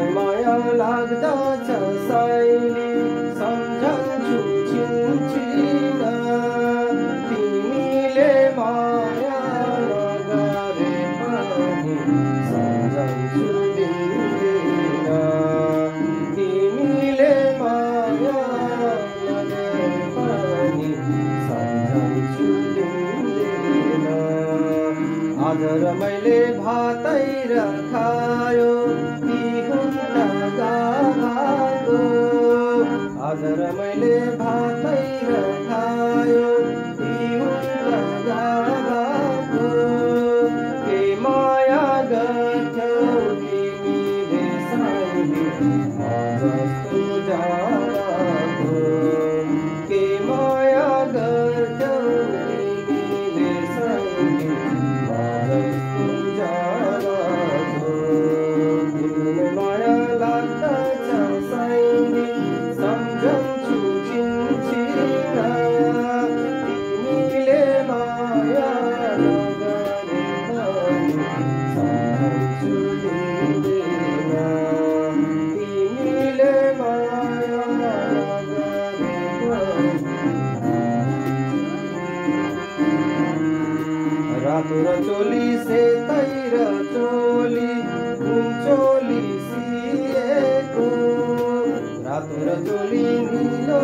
माया लाग्दछ साइली सम्झन्छु छिनछिन तिमीले माया नगरे पनि सम्झन्छु दिनदिन तिमीले माया नगरे पनि सम्झन्छु दिनदिन आज मैले भातै र खायो आज मैले भातै र खायो के माया गर्थ्यौ तिमीले साइली जस्तो जाडको के माया गर्थ्यौ तिमीले साइली जस्तो जाडको तिमीले माया लाग्दछ साइली सम्झन्छु छिनछिन तिमीले माया नगरे पनि सम्झन्छु दिनदिन तिमीले माया नगरे पनि रातो र चोली सेतै र चोली चोली सिएको रातो र चोली नीलो